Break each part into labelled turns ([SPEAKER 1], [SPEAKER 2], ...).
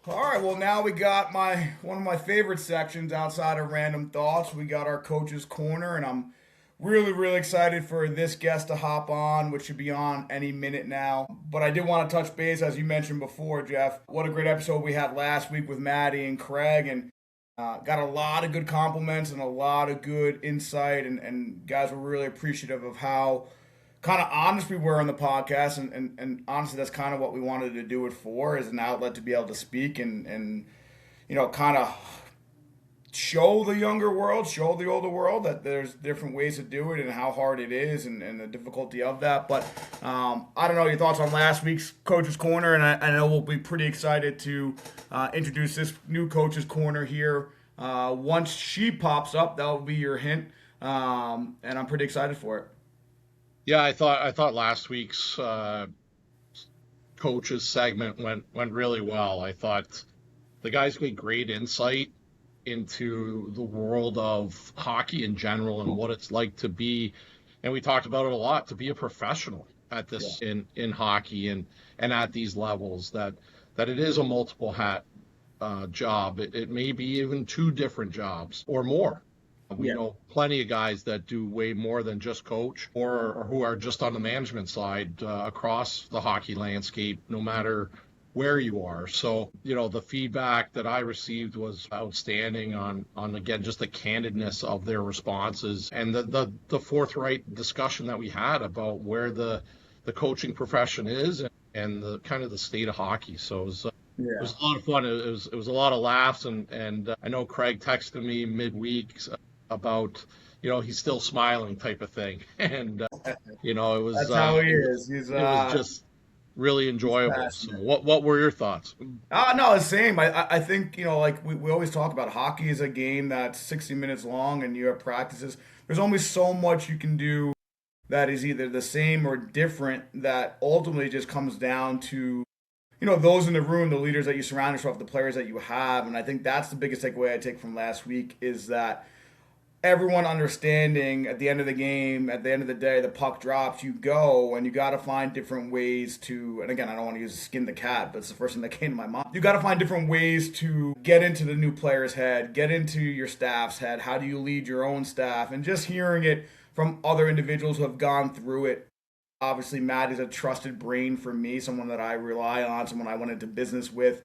[SPEAKER 1] All right, well now we got one of my favorite sections outside of random thoughts. We got our coach's corner, and I'm really excited for this guest to hop on, which should be on any minute now. But I did want to touch base, as you mentioned before, Jeff. What a great episode we had last week with Maddie and Craig, and got a lot of good compliments and a lot of good insight, and guys were really appreciative of how kind of honest we were on the podcast, and honestly that's kind of what we wanted to do it for, is an outlet to be able to speak and kind of show the younger world, show the older world that there's different ways to do it and how hard it is and the difficulty of that. But I don't know your thoughts on last week's Coach's Corner, and I know we'll be pretty excited to introduce this new Coach's Corner here. Once she pops up, that will be your hint, and I'm pretty excited for it.
[SPEAKER 2] Yeah, I thought last week's coaches segment went really well. I thought the guys gave great insight into the world of hockey in general and what it's like to be, and we talked about it a lot, to be a professional at this in hockey and at these levels, that it is a multiple hat job. It may be even two different jobs or more. We know plenty of guys that do way more than just coach, or who are just on the management side across the hockey landscape, no matter where you are. So, the feedback that I received was outstanding on again, just the candidness of their responses and the forthright discussion that we had about where the coaching profession is and the kind of the state of hockey. So it was a lot of fun. It was a lot of laughs, and I know Craig texted me midweek about he's still smiling type of thing, and it was
[SPEAKER 1] That's how he is.
[SPEAKER 2] It was just really enjoyable. So what were your thoughts?
[SPEAKER 1] No, the same. I think like we always talk about, hockey is a game that's 60 minutes long, and you have practices. There's only so much you can do that is either the same or different, that ultimately just comes down to those in the room, the leaders that you surround yourself with, the players that you have. And I think that's the biggest takeaway I take from last week, is that everyone understanding at the end of the game, at the end of the day, the puck drops, you go, and you got to find different ways to, and again, I don't want to use skin the cat, but it's the first thing that came to my mind. You got to find different ways to get into the new player's head, get into your staff's head. How do you lead your own staff? And just hearing it from other individuals who have gone through it. Obviously, Matt is a trusted brain for me, someone that I rely on, someone I went into business with.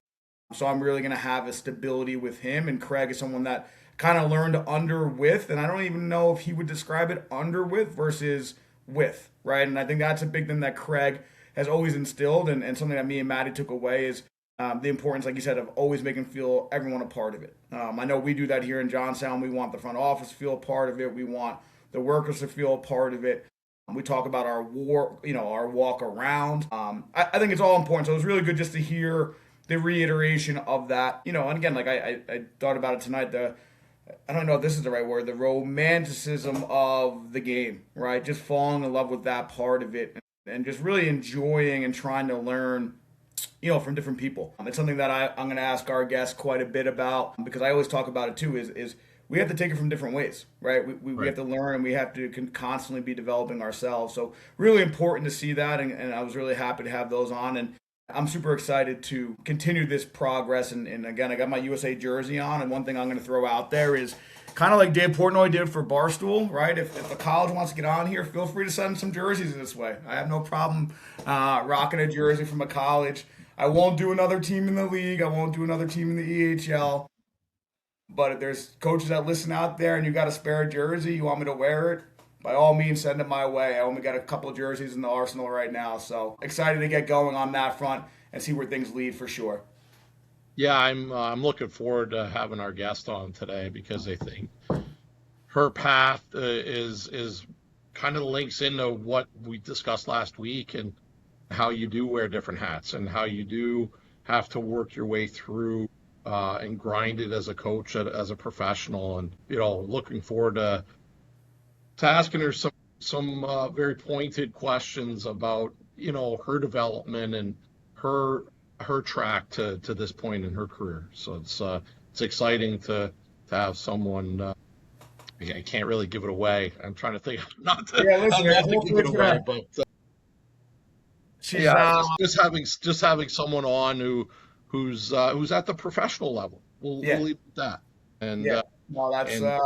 [SPEAKER 1] So I'm really going to have a stability with him. And Craig is someone that kind of learned under with, and I don't even know if he would describe it under with versus with, right? And I think that's a big thing that Craig has always instilled, and something that me and Maddie took away is the importance, like you said, of always making feel everyone a part of it. I know we do that here in Johnstown. We want the front office to feel a part of it. We want the workers to feel a part of it. We talk about our our walk around. I think it's all important. So it was really good just to hear the reiteration of that. And again, like I thought about it tonight, I don't know if this is the right word, the romanticism of the game, right? Just falling in love with that part of it and just really enjoying and trying to learn, from different people. It's something that I'm going to ask our guests quite a bit about, because I always talk about it too, is we have to take it from different ways, right? We have to learn, and we have to constantly be developing ourselves. So really important to see that, and I was really happy to have those on, and I'm super excited to continue this progress. And again, I got my USA jersey on, and one thing I'm going to throw out there is kind of like Dave Portnoy did for Barstool, right? If a college wants to get on here, feel free to send some jerseys this way. I have no problem rocking a jersey from a college. I won't do another team in the league. I won't do another team in the EHL. But if there's coaches that listen out there and you got a spare jersey, you want me to wear it, by all means, send it my way. I only got a couple of jerseys in the arsenal right now, so excited to get going on that front and see where things lead for sure.
[SPEAKER 2] Yeah, I'm looking forward to having our guest on today, because I think her path is kind of links into what we discussed last week, and how you do wear different hats and how you do have to work your way through and grind it as a coach, as a professional, and looking forward to asking her some very pointed questions about her development and her track to this point in her career. So it's exciting to have someone. I can't really give it away. I'm trying to think not to, not to give it away, but just having someone on who who's at the professional level. We'll
[SPEAKER 1] Yeah,
[SPEAKER 2] leave it at that. And
[SPEAKER 1] yeah. No,
[SPEAKER 2] and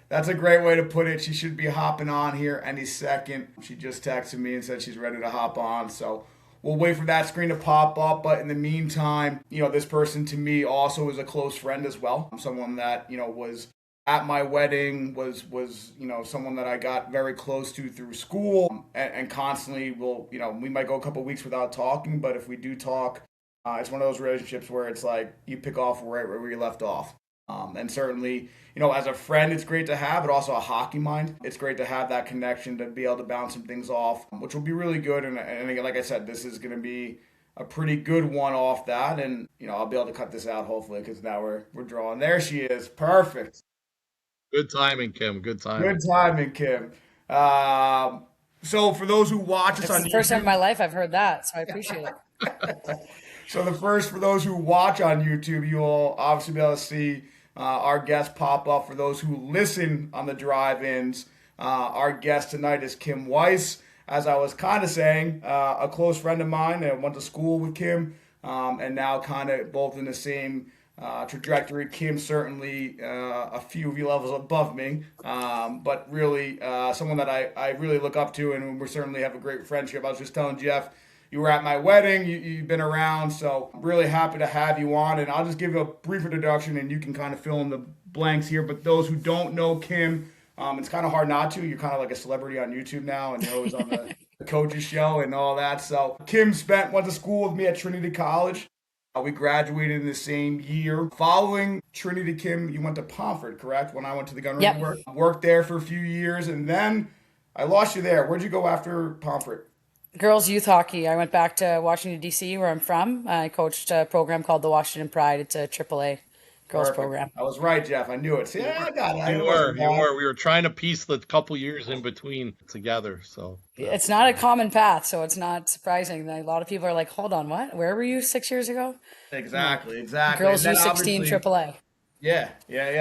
[SPEAKER 1] that's a great way to put it. She should be hopping on here any second. She just texted me and said she's ready to hop on. So we'll wait for that screen to pop up. But in the meantime, this person to me also is a close friend as well. Someone that, was at my wedding, was someone that I got very close to through school, and constantly we might go a couple weeks without talking, but if we do talk, it's one of those relationships where it's like you pick off right where you left off. And certainly, as a friend, it's great to have, but also a hockey mind. It's great to have that connection to be able to bounce some things off, which will be really good. And again, like I said, this is going to be a pretty good one off that. And, I'll be able to cut this out hopefully because now we're drawing. There she is. Perfect.
[SPEAKER 2] good timing, Kim. Good
[SPEAKER 1] Good
[SPEAKER 2] timing.
[SPEAKER 1] timing, Kim. So for those who watch us
[SPEAKER 3] It's
[SPEAKER 1] on
[SPEAKER 3] the first time in
[SPEAKER 1] YouTube,
[SPEAKER 3] my life I've heard that, so I appreciate it.
[SPEAKER 1] for those who watch on YouTube, you will obviously be able to see our guest pop up. For those who listen on the drive-ins, our guest tonight is Kim Wiess. As I was kind of saying, a close friend of mine. I went to school with Kim, and now kind of both in the same trajectory. Kim certainly a few levels above me, but really someone that I really look up to, and we certainly have a great friendship. I was just telling Jeff, you were at my wedding, you've been around, so I'm really happy to have you on. And I'll just give you a brief introduction, and you can kind of fill in the blanks here. But those who don't know Kim, it's kind of hard not to. You're kind of like a celebrity on YouTube now, and you're always on the coaches show and all that. So Kim went to school with me at Trinity College. We graduated in the same year. Following Trinity, Kim, you went to Pomfret, correct? When I went to the gunnery
[SPEAKER 3] Yep.
[SPEAKER 1] worked there for a few years, and then I lost you there. Where'd you go after Pomfret?
[SPEAKER 3] Girls youth hockey. I went back to Washington, D.C., where I'm from. I coached a program called the Washington Pride. It's a AAA girls
[SPEAKER 1] Perfect.
[SPEAKER 3] program.
[SPEAKER 1] I was right, Jeff. I knew it. See, I got it.
[SPEAKER 2] You
[SPEAKER 1] It
[SPEAKER 2] were,
[SPEAKER 1] wasn't
[SPEAKER 2] you
[SPEAKER 1] bad.
[SPEAKER 2] were. We were trying to piece the couple years in between together. So
[SPEAKER 3] It's not a common path, so it's not surprising that a lot of people are like, hold on, what? Where were you 6 years ago?
[SPEAKER 1] Exactly, exactly.
[SPEAKER 3] Girls
[SPEAKER 1] And then
[SPEAKER 3] U16
[SPEAKER 1] obviously,
[SPEAKER 3] AAA.
[SPEAKER 1] yeah.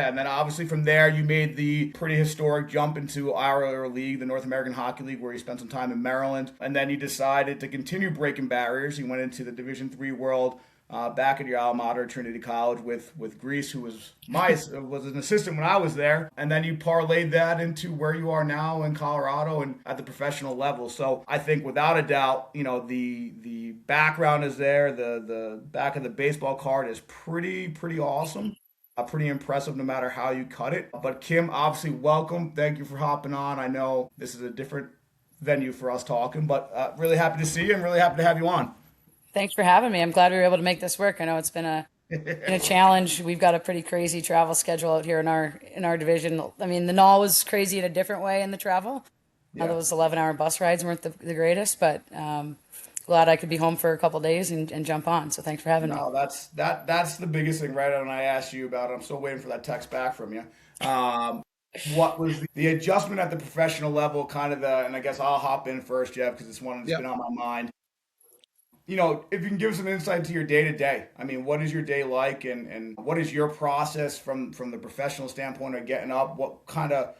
[SPEAKER 1] And then obviously from there, you made the pretty historic jump into our league, the North American Hockey League, where you spent some time in Maryland. And then you decided to continue breaking barriers. You went into the Division III world back at your alma mater, Trinity College, with Grease, who was was an assistant when I was there. And then you parlayed that into where you are now in Colorado and at the professional level. So I think without a doubt, the background is there. The back of the baseball card is pretty awesome. Pretty impressive no matter how you cut it. But Kim, obviously, welcome. Thank you for hopping on. I know this is a different venue for us talking, but really happy to see you and really happy to have you on.
[SPEAKER 3] Thanks for having me. I'm glad we were able to make this work. I know it's been a challenge. We've got a pretty crazy travel schedule out here in our division. I mean, the NOL was crazy in a different way in the travel.
[SPEAKER 1] Yeah.
[SPEAKER 3] Those 11-hour bus rides weren't the greatest, but glad I could be home for a couple days and jump on. So thanks for having me.
[SPEAKER 1] No, that's the biggest thing, right? And I asked you about it. I'm still waiting for that text back from you. What was the adjustment at the professional level? Kind of and I guess I'll hop in first, Jeff, because it's one that's
[SPEAKER 2] yeah.
[SPEAKER 1] been on my mind. If you can give us an insight to your day to day. I mean, what is your day like, and what is your process from the professional standpoint of getting up? What kind of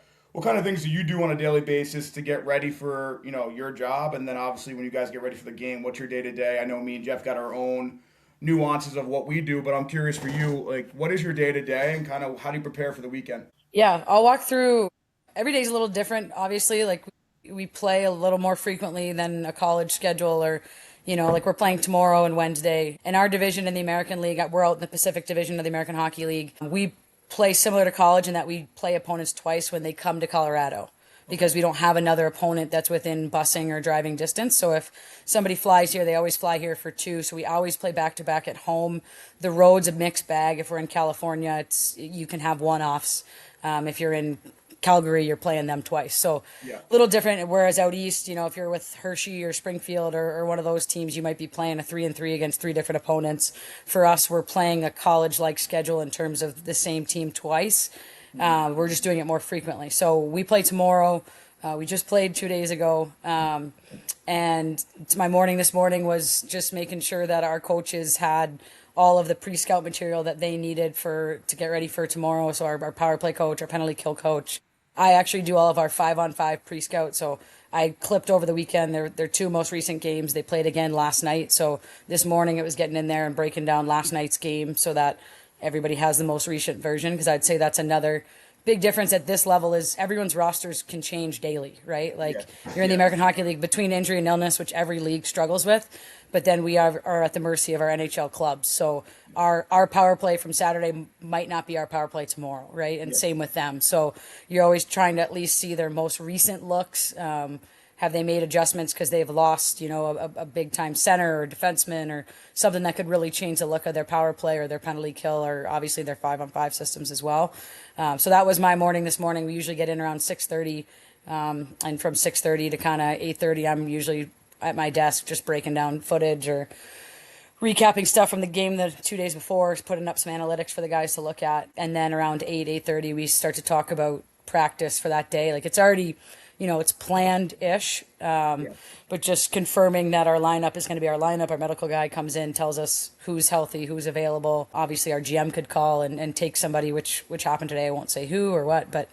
[SPEAKER 1] things do you do on a daily basis to get ready for your job? And then obviously when you guys get ready for the game, what's your day to day? I know me and Jeff got our own nuances of what we do, but I'm curious for you, like, what is your day to day, and kind of how do you prepare for the weekend?
[SPEAKER 3] Yeah, I'll walk through. Every day's a little different, obviously. Like we play a little more frequently than a college schedule, or like we're playing tomorrow and Wednesday. In our division in the American League, we're out in the Pacific Division of the American Hockey League. We play similar to college in that we play opponents twice when they come to Colorado, because we don't have another opponent that's within busing or driving distance. So if somebody flies here, they always fly here for two. So we always play back to back at home. The road's a mixed bag. If we're in California, you can have one-offs. If you're in Calgary, you're playing them twice. So
[SPEAKER 1] Yeah.
[SPEAKER 3] a little different. Whereas out east, if you're with Hershey or Springfield or one of those teams, you might be playing a 3-3 against three different opponents. For us, we're playing a college-like schedule in terms of the same team twice. We're just doing it more frequently. So we play tomorrow. We just played 2 days ago. And my morning this morning was just making sure that our coaches had all of the pre-scout material that they needed to get ready for tomorrow. So our power play coach, our penalty kill coach. I actually do all of our 5-on-5 pre-scout. So I clipped over the weekend their two most recent games. They played again last night. So this morning it was getting in there and breaking down last night's game so that everybody has the most recent version. Because I'd say that's another big difference at this level is everyone's rosters can change daily, right?
[SPEAKER 1] Yeah.
[SPEAKER 3] Like you're in the American Hockey League between injury and illness, which every league struggles with. But then we are at the mercy of our NHL clubs. So our power play from Saturday might not be our power play tomorrow, right? And same with them. So you're always trying to at least see their most recent looks. Have they made adjustments because they've lost, a big time center or defenseman or something that could really change the look of their power play or their penalty kill or obviously their 5-on-5 systems as well. So that was my morning this morning. We usually get in around 6:30, and from 6:30 to kind of 8:30, I'm usually at my desk just breaking down footage or recapping stuff from the game the 2 days before, putting up some analytics for the guys to look at. And then around 8:30, we start to talk about practice for that day. Like it's already, it's planned-ish, but just confirming that our lineup is going to be our lineup. Our medical guy comes in, tells us who's healthy, who's available. Obviously, our GM could call and take somebody, which happened today. I won't say who or what, but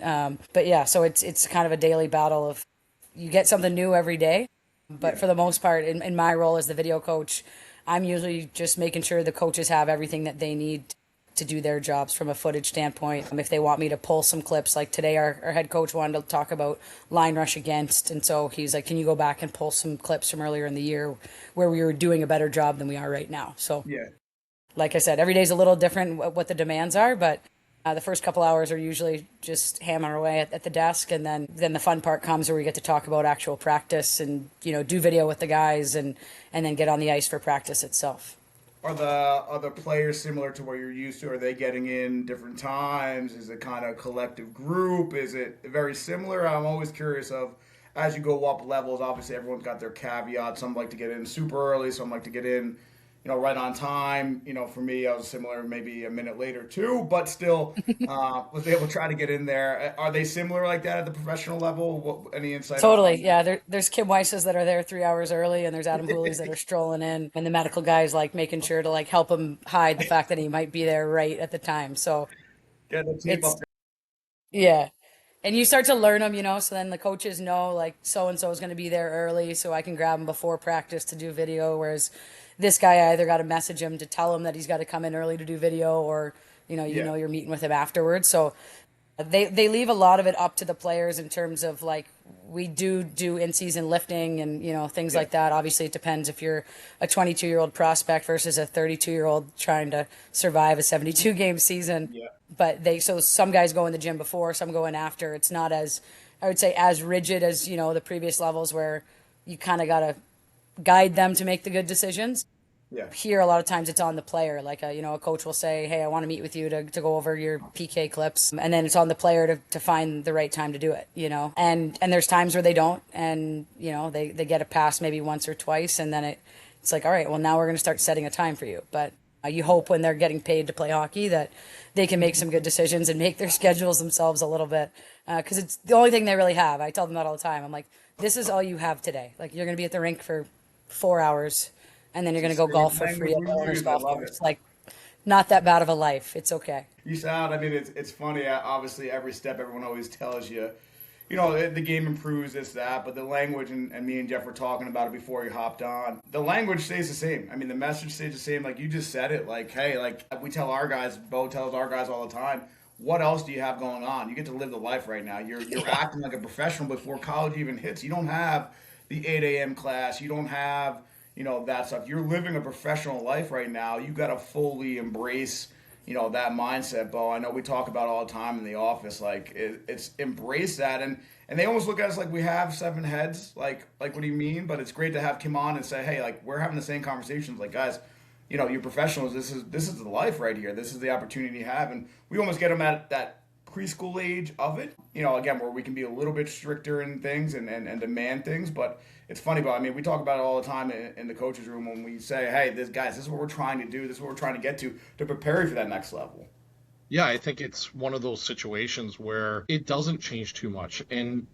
[SPEAKER 3] yeah. So it's kind of a daily battle of you get something new every day. But for the most part, in my role as the video coach, I'm usually just making sure the coaches have everything that they need to do their jobs from a footage standpoint. If they want me to pull some clips, like today our head coach wanted to talk about line rush against, and so he's like, can you go back and pull some clips from earlier in the year where we were doing a better job than we are right now? So like I said, every day's a little different what the demands are, but the first couple hours are usually just hammering away at the desk, and then the fun part comes where we get to talk about actual practice and do video with the guys and then get on the ice for practice itself.
[SPEAKER 1] Are the other players similar to what you're used to? Are they getting in different times? Is it kind of collective group? Is it very similar? I'm always curious of, as you go up levels, obviously everyone's got their caveats. Some like to get in super early, some like to get in right on time. For me, I was similar, maybe a minute later too, but still was able to try to get in there. Are they similar like that at the professional level? Any insight?
[SPEAKER 3] Totally, yeah. There's Kim Wiesses that are there 3 hours early, and there's Adam Hooley's that are strolling in, and the medical guys like making sure to like help him hide the fact that he might be there right at the time. So
[SPEAKER 1] Get the team up
[SPEAKER 3] yeah. And you start to learn them, so then the coaches know like so-and-so is going to be there early so I can grab him before practice to do video. Whereas this guy, I either got to message him to tell him that he's got to come in early to do video or, you're meeting with him afterwards. So they leave a lot of it up to the players in terms of like we do in-season lifting and, things like that. Obviously, it depends if you're a 22-year-old prospect versus a 32-year-old trying to survive a 72-game season.
[SPEAKER 1] Yeah.
[SPEAKER 3] But so some guys go in the gym before, some go in after. It's not as, I would say, as rigid as, the previous levels where you kind of got to guide them to make the good decisions.
[SPEAKER 1] Yeah.
[SPEAKER 3] Here, a lot of times it's on the player. Like, a coach will say, hey, I want to meet with you to go over your PK clips. And then it's on the player to find the right time to do it, And there's times where they don't. And, they get a pass maybe once or twice. And then it's like, all right, well, now we're going to start setting a time for you. But you hope when they're getting paid to play hockey that they can make some good decisions and make their schedules themselves a little bit. Because it's the only thing they really have. I tell them that all the time. I'm like, this is all you have today. Like, you're going to be at the rink for 4 hours, and then you're going to go golf for free at the owner's golf course. Like, not that bad of a life. It's okay.
[SPEAKER 1] You sound, it's funny. Obviously, every step, everyone always tells you, the game improves, this, that, but the language, and me and Jeff were talking about it before you hopped on, the language stays the same. The message stays the same. Like, you just said it. Like, hey, like, we tell our guys, Bo tells our guys all the time, what else do you have going on? You get to live the life right now. You're acting like a professional before college even hits. You don't have the 8 a.m. class. You don't have, that stuff. You're living a professional life right now. You got to fully embrace, that mindset, Bo. I know we talk about it all the time in the office. Like, it's embrace that. And they almost look at us like we have 7 heads. Like, what do you mean? But it's great to have Kim on and say, hey, like, we're having the same conversations. Like, guys, you're professionals. This is the life right here. This is the opportunity you have. And we almost get them at that preschool age of it. Again, where we can be a little bit stricter in things and demand things. But it's funny, but we talk about it all the time in the coaches' room when we say, hey, this is what we're trying to do. This is what we're trying to get to prepare you for that next level.
[SPEAKER 2] Yeah, I think it's one of those situations where it doesn't change too much. And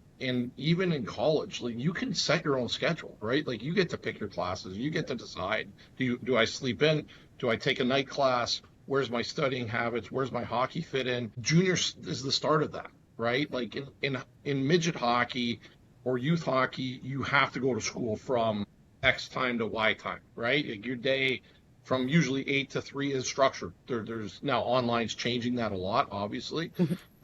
[SPEAKER 2] even in college, like, you can set your own schedule, right? Like, you get to pick your classes. You get to decide, do I sleep in? Do I take a night class? Where's my studying habits? Where's my hockey fit in? Junior is the start of that, right? Like in midget hockey, or youth hockey, you have to go to school from X time to Y time, right? Like your day from usually 8 to 3 is structured. There's now online's changing that a lot, obviously,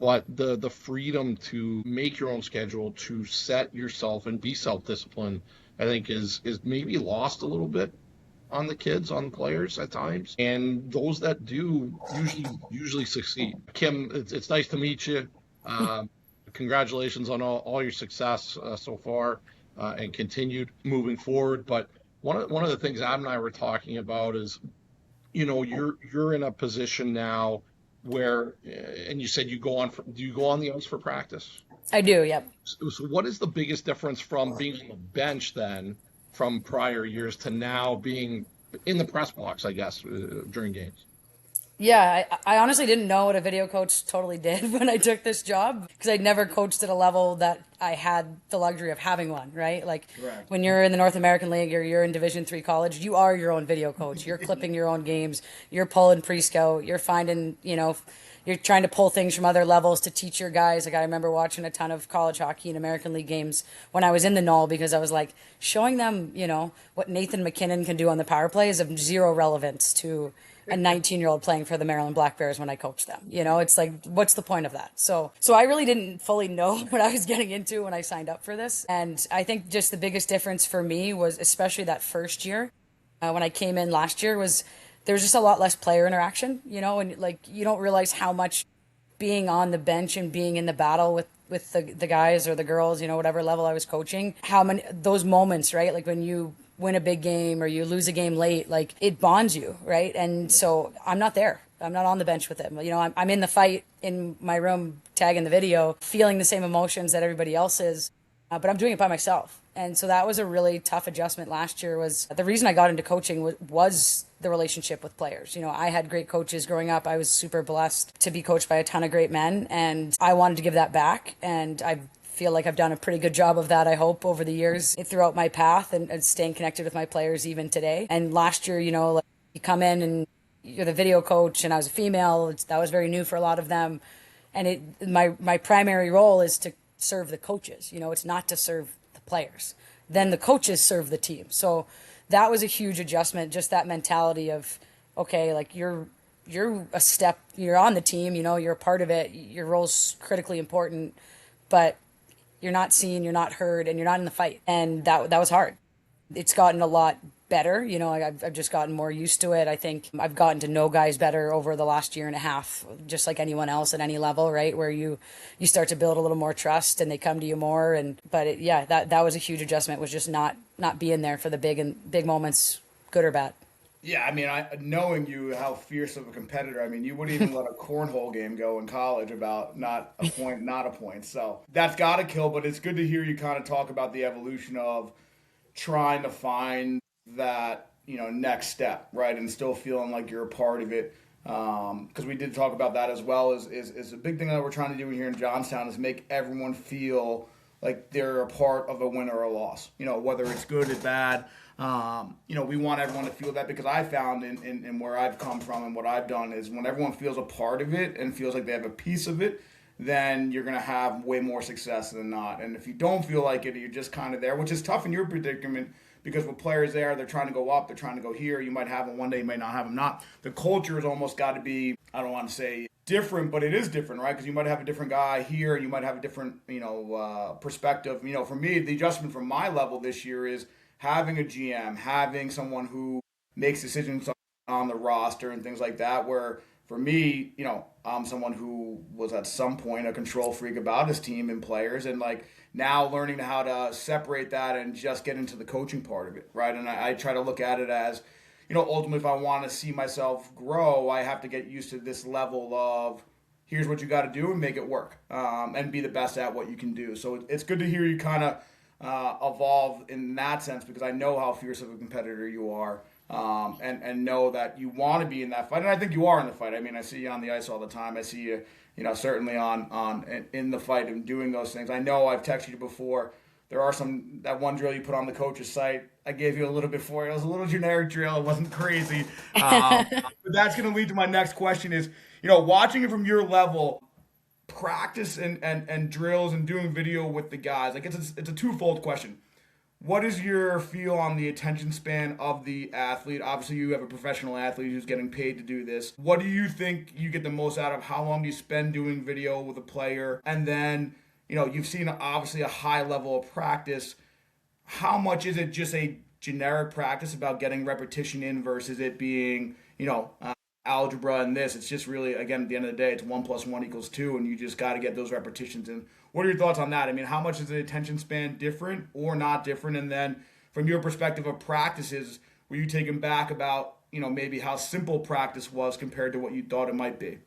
[SPEAKER 2] but the freedom to make your own schedule, to set yourself and be self-disciplined, I think is maybe lost a little bit on the kids, on the players at times, and those that do usually succeed. Kim, it's nice to meet you. Um, Congratulations on all your success so far, and continued moving forward. But one of the things Adam and I were talking about is, you're in a position now where, and you said do you go on the ice for practice?
[SPEAKER 3] I do, yep.
[SPEAKER 2] So what is the biggest difference from being on the bench then, from prior years to now being in the press box, I guess, during games?
[SPEAKER 3] Yeah, I honestly didn't know what a video coach totally did when I took this job because I'd never coached at a level that I had the luxury of having one, right? Like
[SPEAKER 1] Correct.
[SPEAKER 3] when you're in the North American League or you're in Division 3 college, you are your own video coach. You're clipping your own games. You're pulling pre-scout. You're finding, you're trying to pull things from other levels to teach your guys. Like I remember watching a ton of college hockey and American League games when I was in the null because I was like showing them, what Nathan McKinnon can do on the power play is of zero relevance to a 19-year-old playing for the Maryland Black Bears when I coached them. It's like, what's the point of that? So I really didn't fully know what I was getting into when I signed up for this. And I think just the biggest difference for me was especially that first year when I came in last year was there was just a lot less player interaction, and like you don't realize how much being on the bench and being in the battle with the guys or the girls, whatever level I was coaching, how many those moments, right? Like when you win a big game or you lose a game late, like it bonds you, right? And so I'm not there. I'm not on the bench with them. I'm in the fight in my room, tagging the video, feeling the same emotions that everybody else is, but I'm doing it by myself. And so that was a really tough adjustment last year. Was the reason I got into coaching was the relationship with players. I had great coaches growing up. I was super blessed to be coached by a ton of great men, and I wanted to give that back. And I feel like I've done a pretty good job of that, I hope, over the years throughout my path and staying connected with my players even today. And last year, like you come in and you're the video coach, and I was a female. That was very new for a lot of them. And my primary role is to serve the coaches. It's not to serve the players. Then the coaches serve the team. So that was a huge adjustment, just that mentality of, okay, like you're a step, you're on the team, you're a part of it. Your role's critically important, but you're not seen, you're not heard, and you're not in the fight. And that was hard. It's gotten a lot better. I've just gotten more used to it. I think I've gotten to know guys better over the last year and a half, just like anyone else at any level, right? Where you start to build a little more trust and they come to you more. That was a huge adjustment, was just not being there for the big moments, good or bad.
[SPEAKER 1] Yeah, I mean, knowing you, how fierce of a competitor, I mean, you wouldn't even let a cornhole game go in college about not a point, not a point. So that's got to kill, but it's good to hear you kind of talk about the evolution of trying to find that, next step, right? And still feeling like you're a part of it. Because we did talk about that as well, is a big thing that we're trying to do here in Johnstown is make everyone feel like they're a part of a win or a loss, whether it's good or bad. We want everyone to feel that, because I found in where I've come from and what I've done is when everyone feels a part of it and feels like they have a piece of it, then you're going to have way more success than not. And if you don't feel like it, you're just kind of there, which is tough in your predicament, because with players there, they're trying to go up, they're trying to go here. You might have them one day, you might not have them not. The culture has almost got to be, I don't want to say different, but it is different, right? Because you might have a different guy here, you might have a different, perspective. For me, the adjustment from my level this year is having a GM, having someone who makes decisions on the roster and things like that, where for me, I'm someone who was at some point a control freak about his team and players, and like now learning how to separate that and just get into the coaching part of it, right? And I try to look at it as, ultimately if I want to see myself grow, I have to get used to this level of here's what you got to do and make it work, and be the best at what you can do. So it's good to hear you kind of evolve in that sense, because I know how fierce of a competitor you are, and know that you want to be in that fight, and I think you are in the fight. I mean, I see you on the ice all the time. I see you, certainly on in the fight and doing those things. I know I've texted you before. There are that one drill you put on the coach's site. I gave you a little bit for it. It was a little generic drill. It wasn't crazy, but that's going to lead to my next question: is watching it from your level. practice and drills and doing video with the guys, like it's a twofold question. What is your feel on the attention span of the athlete? Obviously, you have a professional athlete who's getting paid to do this. What do you think you get the most out of? How long do you spend doing video with a player? And then, you've seen obviously a high level of practice. How much is it just a generic practice about getting repetition in versus it being, algebra and this? It's just really, again, at the end of the day, it's 1+1 = 2, and you just got to get those repetitions in. What are your thoughts on that? I mean, how much is the attention span different or not different? And then from your perspective of practices, were you taken back about, maybe how simple practice was compared to what you thought it might be?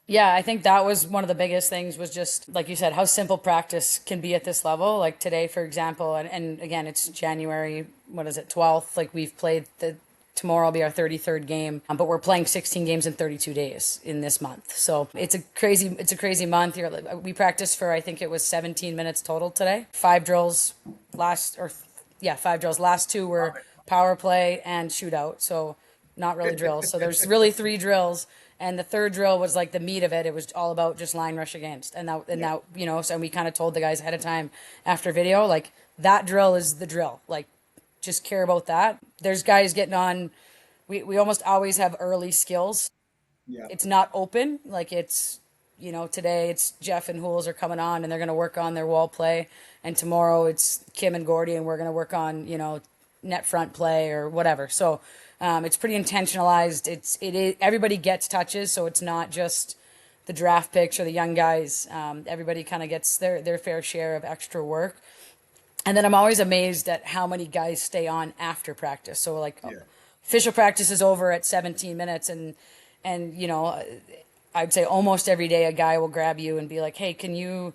[SPEAKER 3] Yeah, I think that was one of the biggest things was just, like you said, how simple practice can be at this level. Like today, for example, and again, it's January, what is it, 12th? Like we've played tomorrow will be our 33rd game, but we're playing 16 games in 32 days in this month. So it's a crazy month here. We practiced for, I think it was 17 minutes total today. 5 drills, 5 drills. Last 2 were power play and shootout. So not really drills. So there's really 3 drills. And the third drill was like the meat of it. It was all about just line rush against. So we kind of told the guys ahead of time after video, like that drill is the drill. Like just care about that. There's guys getting on. We almost always have early skills.
[SPEAKER 1] Yeah.
[SPEAKER 3] It's not open. Like it's, today it's Jeff and Hools are coming on and they're going to work on their wall play. And tomorrow it's Kim and Gordy and we're going to work on, net front play or whatever. So it's pretty intentionalized. It is everybody gets touches. So it's not just the draft picks or the young guys. Everybody kind of gets their fair share of extra work. And then I'm always amazed at how many guys stay on after practice. So official practice is over at 17 minutes and I'd say almost every day a guy will grab you and be like, "Hey, can you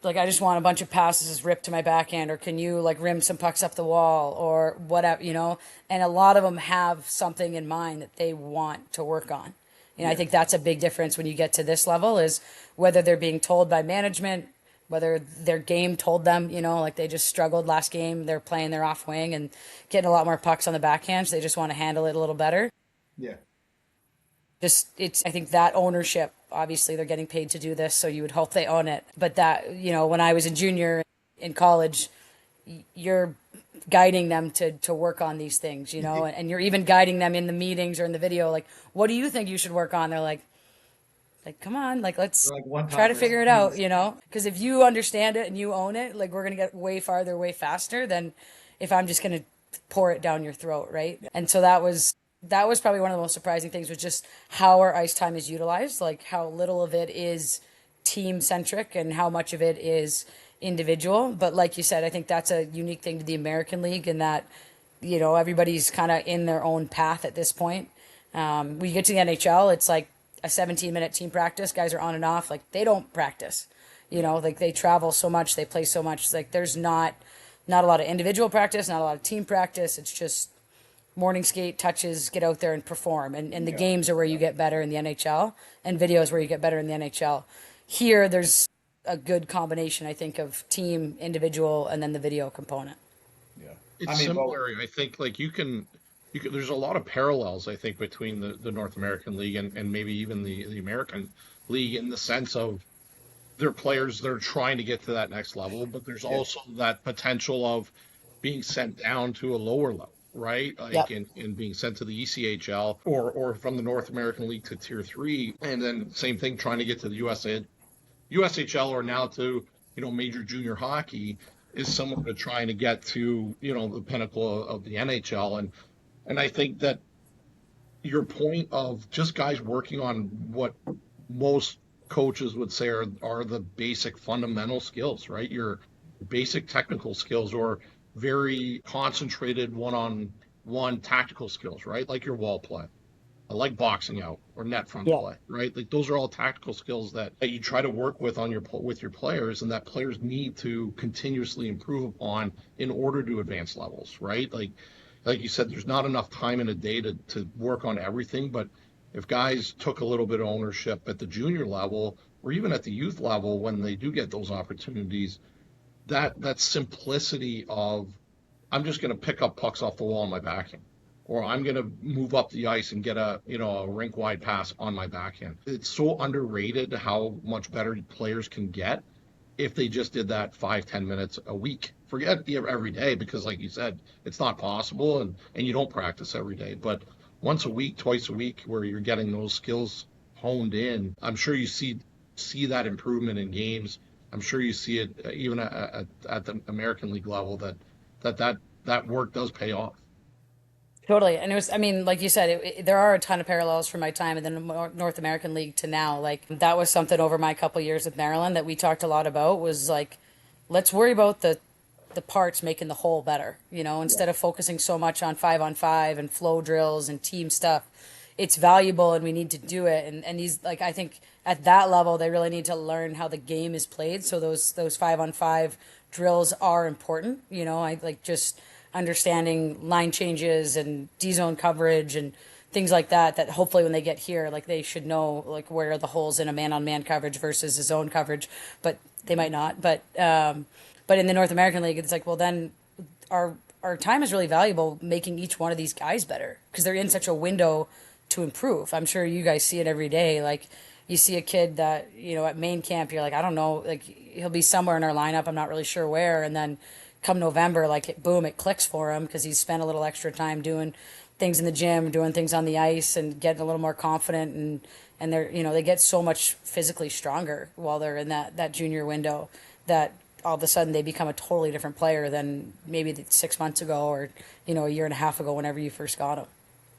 [SPEAKER 3] I just want a bunch of passes ripped to my backhand, or can you rim some pucks up the wall or whatever, And a lot of them have something in mind that they want to work on. I think that's a big difference when you get to this level is whether they're being told by management, whether their game told them, they just struggled last game, they're playing their off wing and getting a lot more pucks on the backhand, so they just want to handle it a little better.
[SPEAKER 1] Yeah.
[SPEAKER 3] I think that ownership, obviously they're getting paid to do this, so you would hope they own it. But that, when I was a junior in college, you're guiding them to work on these things, and you're even guiding them in the meetings or in the video, like, what do you think you should work on? They're like, come on, let's try to figure it out, because if you understand it and you own it, we're going to get way farther, way faster than if I'm just going to pour it down your throat. Right. And so that was probably one of the most surprising things was just how our ice time is utilized, how little of it is team centric and how much of it is individual. But like you said, I think that's a unique thing to the American League in that, everybody's kind of in their own path at this point. We get to the NHL, it's like a 17-minute team practice. Guys are on and off. They don't practice, they travel so much, they play so much. There's not a lot of individual practice, not a lot of team practice. It's just morning skate, touches, get out there and perform. And the games are where you get better in the NHL, and videos where you get better in the NHL. Here, there's a good combination, I think, of team, individual, and then the video component.
[SPEAKER 1] Yeah.
[SPEAKER 2] It's similar. I think there's a lot of parallels, I think, between the North American League and maybe even the American League in the sense of their players, they're trying to get to that next level, but there's also that potential of being sent down to a lower level, right? In being sent to the ECHL or from the North American League to Tier 3. And then same thing, trying to get to the USHL or now to, Major Junior Hockey is similar to trying to get to, the pinnacle of the NHL. And I think that your point of just guys working on what most coaches would say are the basic fundamental skills, right? Your basic technical skills or very concentrated one-on-one tactical skills, right? Like your wall play, like boxing out or net front play, right? Those are all tactical skills that you try to work with with your players, and that players need to continuously improve upon in order to advance levels, right? Like you said, there's not enough time in a day to work on everything, but if guys took a little bit of ownership at the junior level or even at the youth level when they do get those opportunities, that simplicity of I'm just going to pick up pucks off the wall in my backhand, or I'm going to move up the ice and get a rink wide pass on my backhand. It's so underrated how much better players can get if they just did that 5-10 minutes a week. Forget every day, because like you said, it's not possible, and you don't practice every day. But once a week, twice a week, where you're getting those skills honed in, I'm sure you see that improvement in games. I'm sure you see it even at the American League level, that work does pay off.
[SPEAKER 3] Totally. And it was, I mean, like you said, there are a ton of parallels from my time in the North American League to now. Like, that was something over my couple years with Maryland that we talked a lot about, was like, let's worry about the parts making the whole better, instead of focusing so much on five and flow drills and team stuff. It's valuable and we need to do it. And these, like, I think at that level, they really need to learn how the game is played. So those 5-on-5 drills are important. I like just understanding line changes and D zone coverage and things like that hopefully when they get here, like, they should know, like, where are the holes in a man on man coverage versus a zone coverage, but they might not. But in the North American League, it's like, well, then our time is really valuable making each one of these guys better, because they're in such a window to improve. I'm sure you guys see it every day. Like, you see a kid that, at main camp, you're like, I don't know, like, he'll be somewhere in our lineup, I'm not really sure where. And then come November, like, boom, it clicks for him because he's spent a little extra time doing things in the gym, doing things on the ice, and getting a little more confident. And they're, they get so much physically stronger while they're in that junior window, that all of a sudden they become a totally different player than maybe 6 months ago, or, a year and a half ago, whenever you first got them.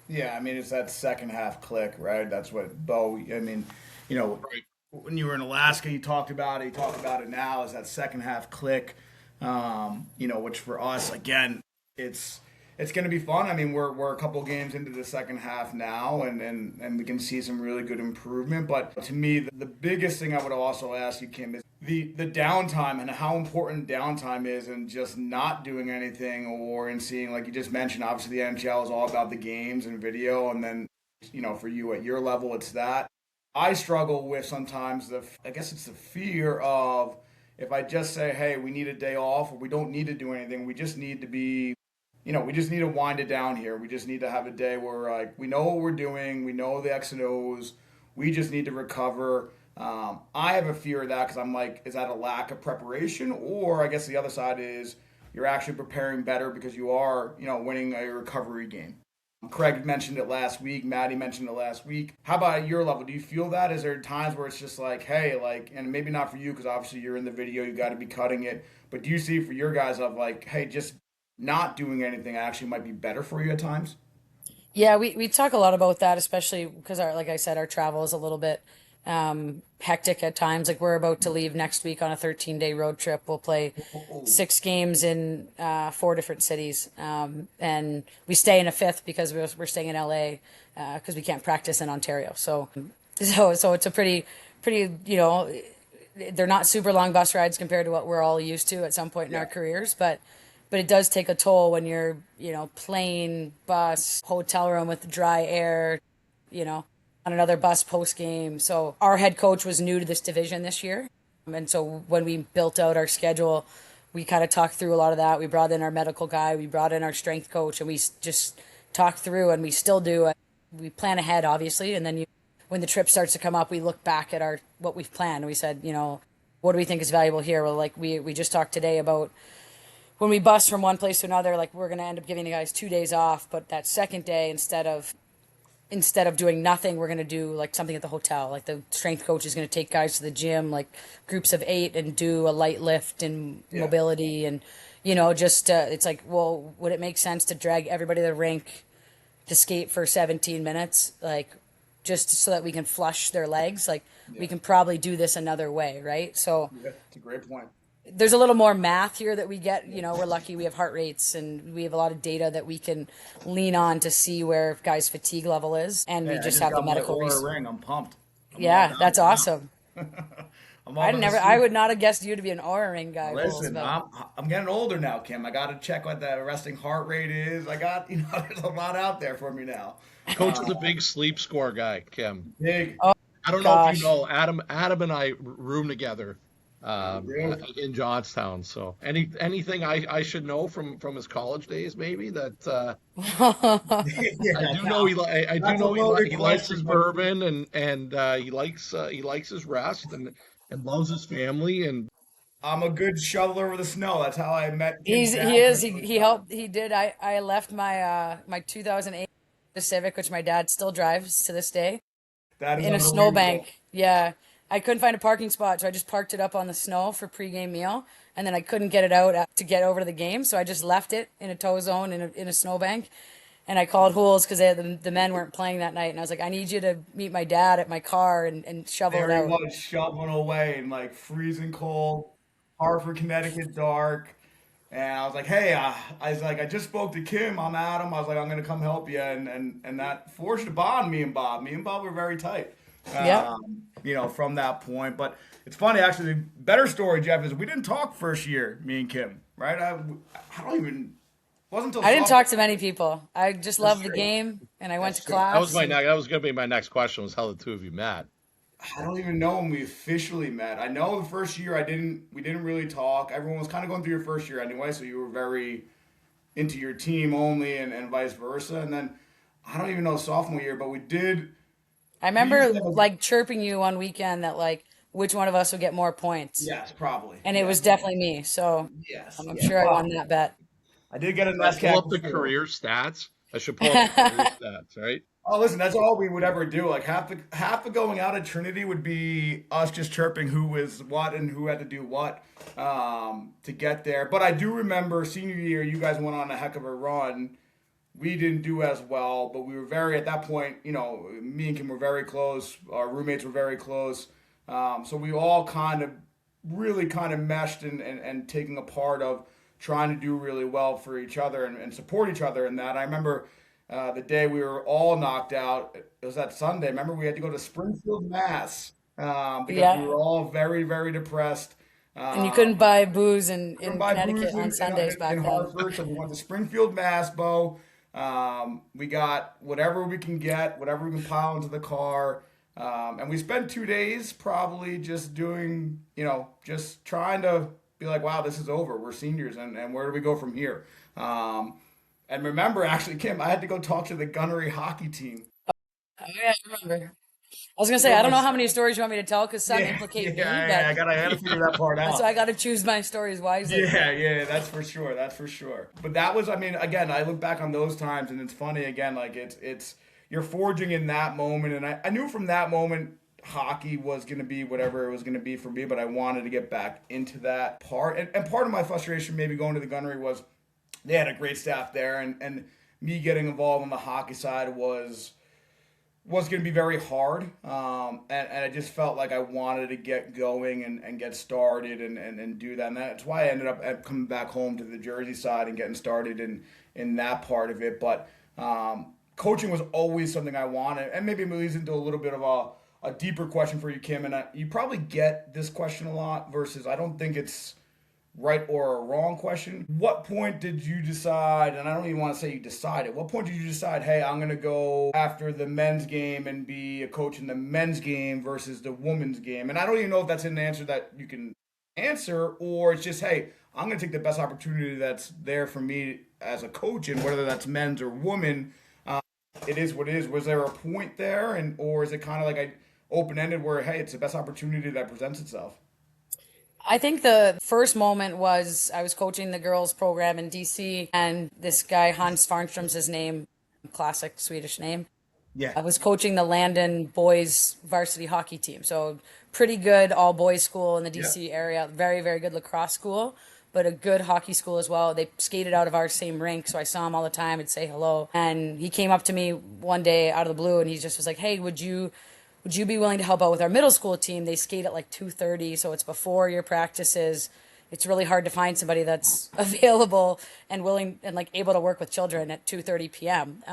[SPEAKER 1] Yeah, I mean, it's that second half click, right? That's what Bo, I mean, you know,
[SPEAKER 2] Right.
[SPEAKER 1] when you were in Alaska, you talked about it. You talk about it now, is that second half click, which for us, again, it's going to be fun. I mean, we're a couple games into the second half now, and we can see some really good improvement. But to me, the biggest thing I would also ask you, Kim, is the downtime, and how important downtime is, and just not doing anything, or in seeing, like you just mentioned, obviously the NHL is all about the games and video, and then, for you at your level, it's that. I struggle with sometimes I guess it's the fear of, if I just say, hey, we need a day off, or we don't need to do anything, we just need to be, we just need to wind it down here. We just need to have a day where, like, we know what we're doing, we know the X and O's, we just need to recover. I have a fear of that, because I'm like, is that a lack of preparation? Or I guess the other side is, you're actually preparing better because you are, winning a recovery game. Craig mentioned it last week. Maddie mentioned it last week. How about at your level? Do you feel that? Is there times where it's just like, hey, like, and maybe not for you, because obviously you're in the video, you got to be cutting it. But do you see for your guys of like, hey, just not doing anything actually might be better for you at times?
[SPEAKER 3] Yeah, we talk a lot about that, especially because like I said, our travel is a little bit hectic at times. Like, we're about to leave next week on a 13-day road trip. We'll play 6 games in 4 different cities, and we stay in a fifth because we're staying in LA, because we can't practice in Ontario. So it's a pretty. They're not super long bus rides compared to what we're all used to at some point in our careers, but it does take a toll when you're, plane, bus, hotel room with dry air, on another bus post game. So our head coach was new to this division this year. And so when we built out our schedule, we kind of talked through a lot of that. We brought in our medical guy, we brought in our strength coach, and we just talked through, and we still do. We plan ahead, obviously. And then when the trip starts to come up, we look back at what we've planned. We said, what do we think is valuable here? Well, like we just talked today about, when we bus from one place to another, like, we're going to end up giving the guys 2 days off, but that second day, instead of doing nothing, we're going to do like something at the hotel. Like, the strength coach is going to take guys to the gym, like groups of 8, and do a light lift and mobility. And, it's like, well, would it make sense to drag everybody to the rink to skate for 17 minutes? Like, just so that we can flush their legs? Like, we can probably do this another way, right? So
[SPEAKER 1] Yeah, that's a great point.
[SPEAKER 3] there's a little more math here that we get. We're lucky we have heart rates, and we have a lot of data that we can lean on to see where guys' fatigue level is, and we
[SPEAKER 1] Hey, I
[SPEAKER 3] just have the
[SPEAKER 1] got my
[SPEAKER 3] medical
[SPEAKER 1] Aura ring. I'm pumped. I'm all
[SPEAKER 3] Yeah,
[SPEAKER 1] down
[SPEAKER 3] that's
[SPEAKER 1] for now.
[SPEAKER 3] awesome.
[SPEAKER 1] I'm all gonna
[SPEAKER 3] I
[SPEAKER 1] see.
[SPEAKER 3] would not have guessed you to be an Aura ring guy.
[SPEAKER 1] Listen,
[SPEAKER 3] But
[SPEAKER 1] I'm getting older now, Kim. I got to check what the resting heart rate is. I got, there's a lot out there for me now.
[SPEAKER 2] Coach is a big sleep score guy, Kim.
[SPEAKER 1] Big.
[SPEAKER 2] I don't know if you
[SPEAKER 3] gosh.
[SPEAKER 2] know, Adam and I room together, in Johnstown. So anything I should know from his college days, maybe that I
[SPEAKER 1] Yeah,
[SPEAKER 2] do know I do
[SPEAKER 1] that's a
[SPEAKER 2] know
[SPEAKER 1] loaded
[SPEAKER 2] he likes his
[SPEAKER 1] question, but
[SPEAKER 2] bourbon and he likes his rest and loves his family and
[SPEAKER 1] I'm a good shoveler of the snow. That's how I met Kim's
[SPEAKER 3] He
[SPEAKER 1] dad for
[SPEAKER 3] is.
[SPEAKER 1] the first
[SPEAKER 3] He
[SPEAKER 1] time.
[SPEAKER 3] helped. He did. I left my my 2008 Civic, which my dad still drives to this day,
[SPEAKER 1] That is
[SPEAKER 3] in a
[SPEAKER 1] unbelievable.
[SPEAKER 3] snowbank. Yeah. I couldn't find a parking spot, so I just parked it up on the snow for pregame meal, and then I couldn't get it out to get over to the game, so I just left it in a tow zone in a snowbank, and I called Hools because the men weren't playing that night, and I was like, I need you to meet my dad at my car and shovel it
[SPEAKER 1] There he
[SPEAKER 3] out.
[SPEAKER 1] was shoveling away in like freezing cold, Hartford, Connecticut dark. And I was like, hey, I was like, I just spoke to Kim. I'm Adam. I was like, I'm gonna come help you, and that forged a bond. Me and Bob. Me and Bob were very tight.
[SPEAKER 3] Yep.
[SPEAKER 1] From that point. But it's funny, actually. The better story, Jeff, is we didn't talk first year. Me and Kim, right? I don't even. Wasn't until
[SPEAKER 3] I didn't
[SPEAKER 1] sophomore.
[SPEAKER 3] talk to many people. I just
[SPEAKER 1] That's
[SPEAKER 3] loved the
[SPEAKER 1] true.
[SPEAKER 3] game, and I went
[SPEAKER 1] That's
[SPEAKER 3] to
[SPEAKER 1] true.
[SPEAKER 3] class, and
[SPEAKER 2] that was going to be my next question was how the two of you met.
[SPEAKER 1] I don't even know when we officially met. I know the first year we didn't really talk. Everyone was kind of going through your first year anyway, so you were very into your team only and vice versa. And then I don't even know sophomore year, but
[SPEAKER 3] I
[SPEAKER 1] we used
[SPEAKER 3] remember
[SPEAKER 1] to have a,
[SPEAKER 3] like chirping you one weekend that like which one of us would get more points.
[SPEAKER 1] yes, probably.
[SPEAKER 3] And it
[SPEAKER 1] Yes.
[SPEAKER 3] was definitely me. So
[SPEAKER 1] Yes.
[SPEAKER 3] I'm
[SPEAKER 1] Yeah.
[SPEAKER 3] sure I
[SPEAKER 1] Well,
[SPEAKER 3] won that bet.
[SPEAKER 1] I did get a
[SPEAKER 2] Should I pull
[SPEAKER 1] NESCAC
[SPEAKER 2] up the
[SPEAKER 1] before.
[SPEAKER 2] career stats? I should pull up the career stats, right?
[SPEAKER 1] Oh, listen, that's all we would ever do. Like half the going out at Trinity would be us just chirping who was what and who had to do what to get there. But I do remember senior year, you guys went on a heck of a run. We didn't do as well, but we were very at that point. Me and Kim were very close. Our roommates were very close. So we all kind of really kind of meshed and taking a part of trying to do really well for each other and support each other in that. I remember the day we were all knocked out. It was that Sunday. Remember, we had to go to Springfield, Mass, because we were
[SPEAKER 3] Yeah.
[SPEAKER 1] all very, very depressed.
[SPEAKER 3] And you couldn't
[SPEAKER 1] Um,
[SPEAKER 3] buy booze
[SPEAKER 1] couldn't
[SPEAKER 3] in
[SPEAKER 1] buy
[SPEAKER 3] Connecticut
[SPEAKER 1] booze
[SPEAKER 3] on Sundays
[SPEAKER 1] in
[SPEAKER 3] back then.
[SPEAKER 1] Hartford, so we went to Springfield, Mass, Bo. We got whatever we can get, whatever we can pile into the car. And we spent 2 days probably just doing, just trying to be like, wow, this is over. We're seniors, and where do we go from here? And remember, actually, Kim, I had to go talk to the gunnery hockey team.
[SPEAKER 3] Oh, yeah, I remember. I was gonna say
[SPEAKER 1] There
[SPEAKER 3] I don't know
[SPEAKER 1] was,
[SPEAKER 3] how many stories you want me to tell because some
[SPEAKER 1] yeah,
[SPEAKER 3] implicate
[SPEAKER 1] yeah,
[SPEAKER 3] me,
[SPEAKER 1] yeah,
[SPEAKER 3] but
[SPEAKER 1] I gotta figure that part
[SPEAKER 3] that's
[SPEAKER 1] out.
[SPEAKER 3] why I got to choose my stories wisely.
[SPEAKER 1] Yeah, yeah, that's for sure. That's for sure. But that was, I mean, again, I look back on those times and it's funny again, like it's you're forging in that moment, and I knew from that moment hockey was gonna be whatever it was gonna be for me, but I wanted to get back into that part. And part of my frustration maybe going to the gunnery was they had a great staff there and me getting involved on the hockey side was going to be very hard. And I just felt like I wanted to get going and get started and do that. And that's why I ended up coming back home to the Jersey side and getting started in that part of it. But coaching was always something I wanted. And maybe it leads into a little bit of a deeper question for you, Kim. And you probably get this question a lot versus I don't think it's right or a wrong question. What point did you decide, and I don't even want to say you decided, what point did you decide, hey, I'm going to go after the men's game and be a coach in the men's game versus the women's game? And I don't even know if that's an answer that you can answer, or it's just, hey, I'm going to take the best opportunity that's there for me as a coach, and whether that's men's or women, it is what it is. Was there a point there, or is it kind of like I open ended where, hey, it's the best opportunity that presents itself?
[SPEAKER 3] I think the first moment was I was coaching the girls program in DC, and this guy Hans Farnstrom's his name, classic Swedish name.
[SPEAKER 1] Yeah.
[SPEAKER 3] I was coaching the Landon boys varsity hockey team. So pretty good all boys school in the
[SPEAKER 1] Yeah.
[SPEAKER 3] DC area. Very, very good lacrosse school, but a good hockey school as well. They skated out of our same rink, so I saw him all the time and say hello. And he came up to me one day out of the blue and he just was like, "Hey, would you be willing to help out with our middle school team? They skate at like 2:30, so it's before your practices. It's really hard to find somebody that's available and willing and like able to work with children at 2:30 p.m."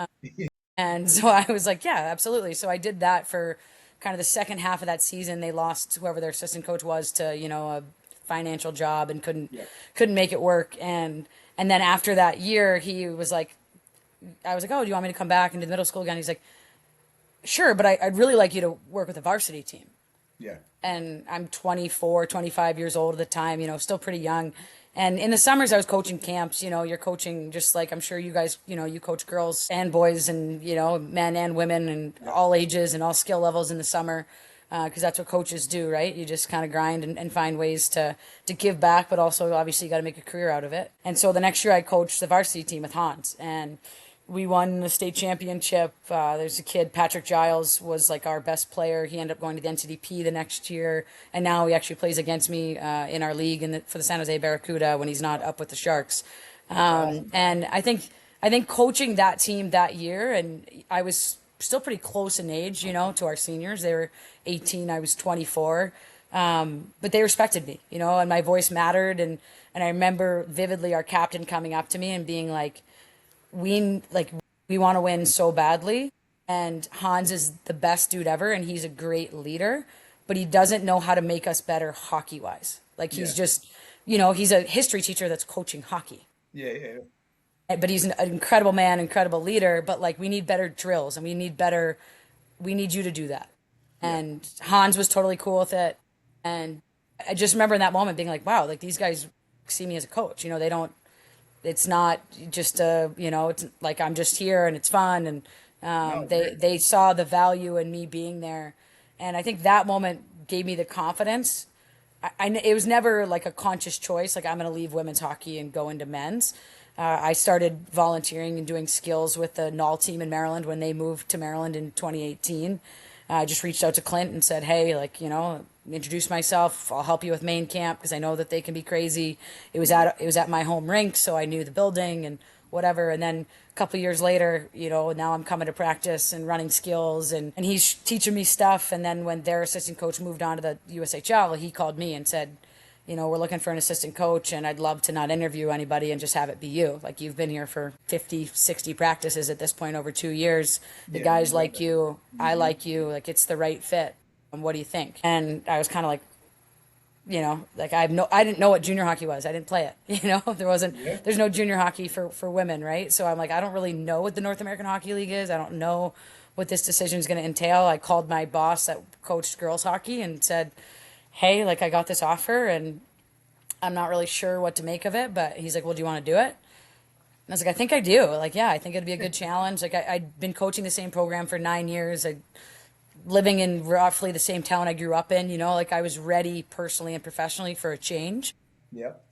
[SPEAKER 3] And so I was like, yeah, absolutely. So I did that for kind of the second half of that season. They lost whoever their assistant coach was to, a financial job and
[SPEAKER 1] Yeah.
[SPEAKER 3] couldn't make it work. And then after that year, he was like, I was like, "Oh, do you want me to come back into the middle school again?" He's like, "Sure, but I'd really like you to work with the varsity team."
[SPEAKER 1] Yeah.
[SPEAKER 3] And I'm 24, 25 years old at the time, still pretty young. And in the summers, I was coaching camps. You're coaching just like I'm sure you guys, you coach girls and boys and, men and women and
[SPEAKER 1] Yep.
[SPEAKER 3] all ages and all skill levels in the summer. Because that's what coaches do, right? You just kind of grind and find ways to give back, but also obviously you got to make a career out of it. And so the next year I coached the varsity team with Hans, and we won the state championship. There's a kid, Patrick Giles, was like our best player. He ended up going to the NCDP the next year, and now he actually plays against me in our league for the San Jose Barracuda when he's not up with the Sharks.
[SPEAKER 1] That's awesome.
[SPEAKER 3] And I think coaching that team that year, and I was still pretty close in age, to our seniors. They were 18, I was 24. But they respected me, and my voice mattered. And I remember vividly our captain coming up to me and being we want to win so badly, and Hans is the best dude ever, and he's a great leader, but he doesn't know how to make us better hockey wise. Like he's
[SPEAKER 1] Yeah.
[SPEAKER 3] just, he's a history teacher that's coaching hockey,
[SPEAKER 1] Yeah. Yeah.
[SPEAKER 3] but he's an incredible man, incredible leader. But like we need better drills, and we need you to do that.
[SPEAKER 1] Yeah.
[SPEAKER 3] And Hans was totally cool with it, and I just remember in that moment being like, wow, like these guys see me as a coach. They don't, it's not just it's like I'm just here and it's fun, and
[SPEAKER 1] No,
[SPEAKER 3] they
[SPEAKER 1] great.
[SPEAKER 3] they saw the value in me being there, and I think that moment gave me the confidence. It was never like a conscious choice, like I'm going to leave women's hockey and go into men's. I started volunteering and doing skills with the Null team in Maryland when they moved to Maryland in 2018. I just reached out to Clint and said, hey, like, introduce myself. I'll help you with main camp because I know that they can be crazy. It was at my home rink, so I knew the building and whatever. And then a couple years later, now I'm coming to practice and running skills, and he's teaching me stuff. And then when their assistant coach moved on to the USHL, he called me and said, we're looking for an assistant coach, and I'd love to not interview anybody and just have it be you. Like you've been here for 50, 60 practices at this point over 2 years. The
[SPEAKER 1] Yeah.
[SPEAKER 3] guys
[SPEAKER 1] You got
[SPEAKER 3] like
[SPEAKER 1] that.
[SPEAKER 3] you, I
[SPEAKER 1] Hmm.
[SPEAKER 3] like you, like it's the right fit. And what do you think? And I was kind of like, like I didn't know what junior hockey was. I didn't play it.
[SPEAKER 1] Yeah.
[SPEAKER 3] There's no junior hockey for women, right? So I'm like, I don't really know what the North American Hockey League is. I don't know what this decision is going to entail. I called my boss that coached girls hockey and said, hey, like I got this offer and I'm not really sure what to make of it, but he's like, well, do you want to do it? And I was like, I think I do. Like, yeah, I think it'd be a good challenge. Like I'd been coaching the same program for 9 years. Living in roughly the same town I grew up in, like I was ready personally and professionally for a change.
[SPEAKER 1] Yep.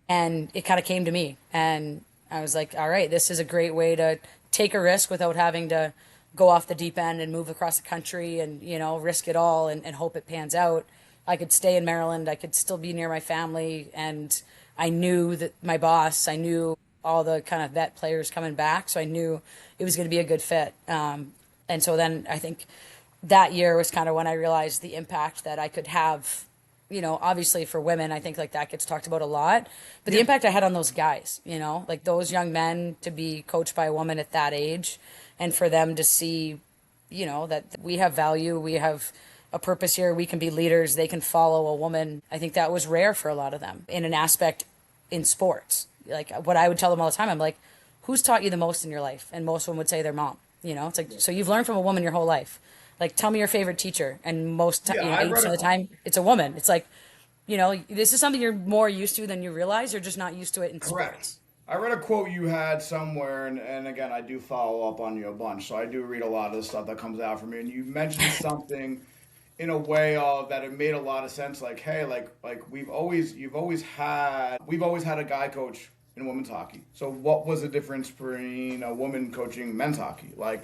[SPEAKER 3] And it kind of came to me. And I was like, all right, this is a great way to take a risk without having to go off the deep end and move across the country and, risk it all and hope it pans out. I could stay in Maryland. I could still be near my family. And I knew that my boss, I knew all the kind of vet players coming back. So I knew it was going to be a good fit. And so then I think that year was kind of when I realized the impact that I could have, obviously for women. I think like that gets talked about a lot, but the
[SPEAKER 1] Yeah.
[SPEAKER 3] impact I had on those guys, like those young men to be coached by a woman at that age and for them to see, that we have value, we have a purpose here, we can be leaders, they can follow a woman. I think that was rare for a lot of them in an aspect in sports. Like what I would tell them all the time, I'm like, who's taught you the most in your life? And most of them would say their mom. It's like, so you've learned from a woman your whole life. Like, tell me your favorite teacher. And
[SPEAKER 1] Yeah. I read
[SPEAKER 3] 80%
[SPEAKER 1] a
[SPEAKER 3] of the time, it's a woman. It's like, this is something you're more used to than you realize. You're just not used to it in
[SPEAKER 1] Correct.
[SPEAKER 3] sports.
[SPEAKER 1] I read a quote you had somewhere, and again, I do follow up on you a bunch, so I do read a lot of the stuff that comes out from you. And you mentioned something in a way of that it made a lot of sense. Like, hey, like we've always had a guy coach in women's hockey. So what was the difference between a woman coaching men's hockey? Like,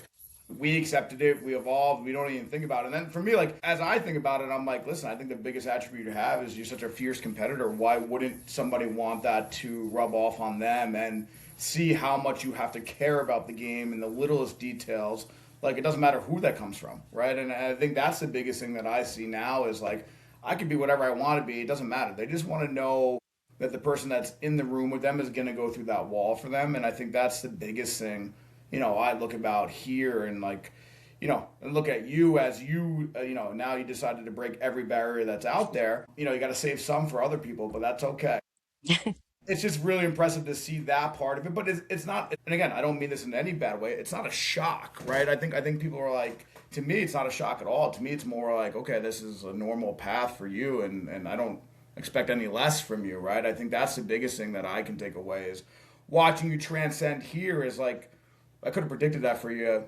[SPEAKER 1] we accepted it, we evolved, we don't even think about it. And then for me, like as I think about it, I'm like, listen, I think the biggest attribute you have is you're such a fierce competitor. Why wouldn't somebody want that to rub off on them and see how much you have to care about the game in the littlest details? Like it doesn't matter who that comes from, right? And I think that's the biggest thing that I see now is like I can be whatever I want to be. It doesn't matter. They just want to know that the person that's in the room with them is going to go through that wall for them. And I think that's the biggest thing I look about here and like, and look at you as now you decided to break every barrier that's out there. You got to save some for other people, but that's okay. It's just really impressive to see that part of it, but it's not. And again, I don't mean this in any bad way. It's not a shock, right? I think people are like to me, it's not a shock at all. To me, it's more like, okay, this is a normal path for you, and I don't expect any less from you, right? I think that's the biggest thing that I can take away is watching you transcend here is like, I could have predicted that for you,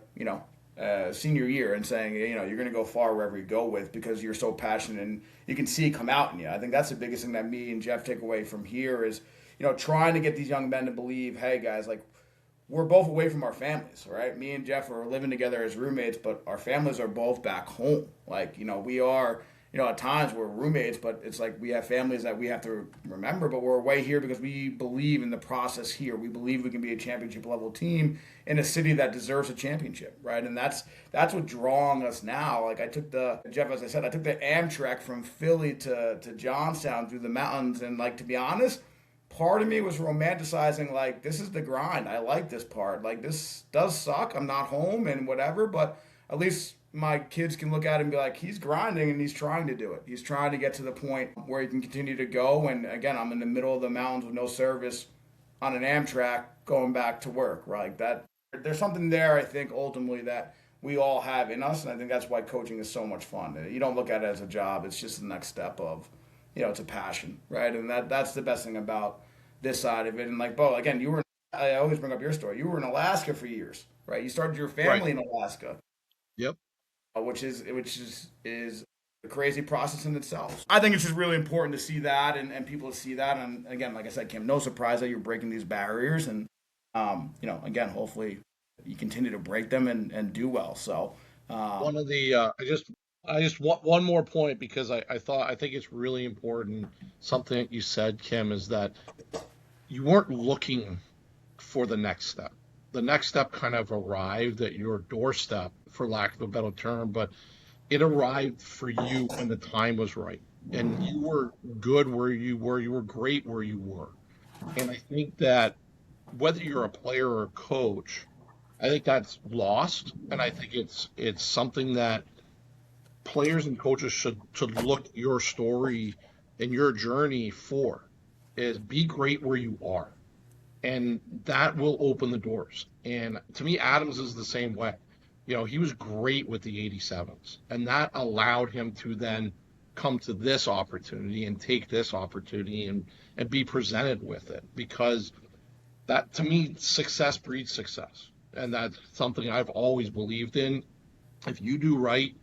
[SPEAKER 1] senior year and saying, you're going to go far wherever you go with because you're so passionate and you can see it come out in you. I think that's the biggest thing that me and Jeff take away from here is, trying to get these young men to believe, hey, guys, like, we're both away from our families, right? Me and Jeff are living together as roommates, but our families are both back home. Like, we are, at times we're roommates, but it's like we have families that we have to remember, but we're away here because we believe in the process here. We believe we can be a championship level team in a city that deserves a championship, right? And that's what's drawing us now. Like Jeff, as I said, I took the Amtrak from Philly to Johnstown through the mountains, and like, to be honest, part of me was romanticizing, like, this is the grind. I like this part. Like, this does suck. I'm not home and whatever, but at least my kids can look at it and be like, he's grinding and he's trying to do it. He's trying to get to the point where he can continue to go. And again, I'm in the middle of the mountains with no service on an Amtrak going back to work, right? Like that. There's something there, I think, ultimately that we all have in us. And I think that's why coaching is so much fun. You don't look at it as a job. It's just the next step of, it's a passion, right? And that's the best thing about this side of it. And like, Bo, again, I always bring up your story. You were in Alaska for years, right? You started your family in Alaska.
[SPEAKER 2] Yep.
[SPEAKER 1] Which is a crazy process in itself. I think it's just really important to see that and people to see that. And again, like I said, Kim, no surprise that you're breaking these barriers. And, again, hopefully you continue to break them and do well. So
[SPEAKER 2] one of the, I just want one more point because I think it's really important. Something that you said, Kim, is that you weren't looking for the next step. The next step kind of arrived at your doorstep, for lack of a better term, but it arrived for you when the time was right. And you were good where you were great where you were. And I think that whether you're a player or a coach, I think that's lost. And I think it's something that players and coaches should look at your story and your journey for, is be great where you are. And that will open the doors. And to me, Adams is the same way. He was great with the 87s, and that allowed him to then come to this opportunity and take this opportunity and be presented with it, because that, to me, success breeds success. And that's something I've always believed in. If you do right,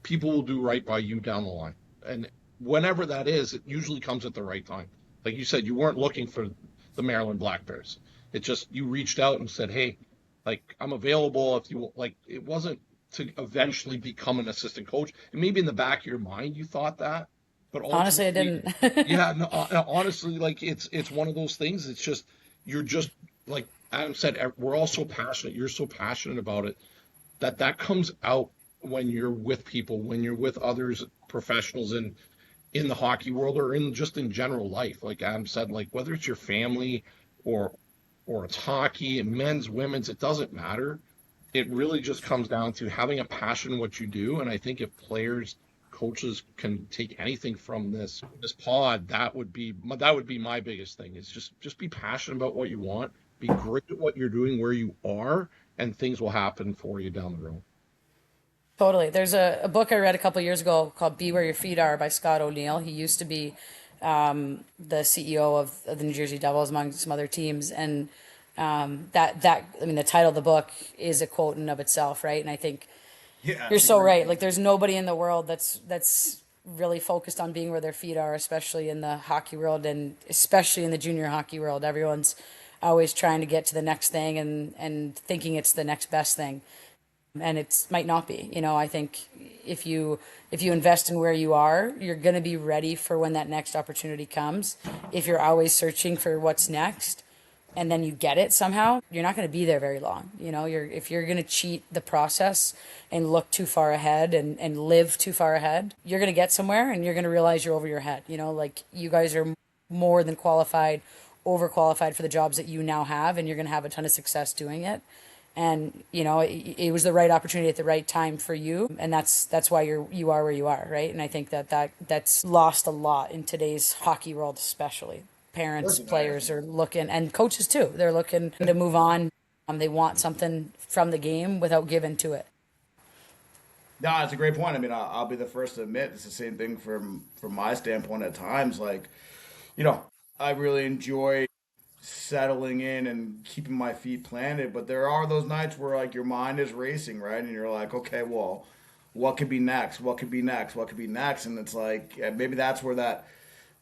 [SPEAKER 2] people will do right by you down the line. And whenever that is, it usually comes at the right time. Like you said, you weren't looking for the Maryland Black Bears. It just, you reached out and said, hey, like, I'm available if you, like, it wasn't to eventually become an assistant coach. And maybe in the back of your mind you thought that, but
[SPEAKER 3] Honestly, I didn't.
[SPEAKER 2] yeah, no, honestly, like, it's one of those things. It's just, you're just, like Adam said, we're all so passionate. You're so passionate about it that comes out when you're with people, when you're with others, professionals in the hockey world or in general life. Like Adam said, like, whether it's your family or it's hockey, and men's, women's, it doesn't matter. It really just comes down to having a passion in what you do. And I think if players, coaches can take anything from this pod, that would be my biggest thing, is just be passionate about what you want, be great at what you're doing where you are, and things will happen for you down the road.
[SPEAKER 3] Totally. There's a book I read a couple years ago called Be Where Your Feet Are by Scott O'Neill. He used to be the CEO of the New Jersey Devils, among some other teams. And the title of the book is a quote in and of itself, right? And I think you're so right. Like, there's nobody in the world that's really focused on being where their feet are, especially in the hockey world and especially in the junior hockey world. Everyone's always trying to get to the next thing and thinking it's the next best thing. And it might not be. I think if you invest in where you are, you're going to be ready for when that next opportunity comes. If you're always searching for what's next and then you get it somehow, you're not going to be there very long. If you're going to cheat the process and look too far ahead and live too far ahead, you're going to get somewhere and you're going to realize you're over your head. Like, you guys are more than qualified, overqualified for the jobs that you now have, and you're going to have a ton of success doing it. And it was the right opportunity at the right time for you, and that's why you are where you are, right? And I think that's lost a lot in today's hockey world, especially. Parents, players are looking, and coaches too. They're looking to move on. They want something from the game without giving to it.
[SPEAKER 1] No, it's a great point. I mean, I'll be the first to admit it's the same thing from my standpoint at times. Like, you know, I really enjoy settling in and keeping my feet planted. But there are those nights where like your mind is racing, right? And you're like, okay, well, what could be next? What could be next? What could be next? And it's like maybe that's where that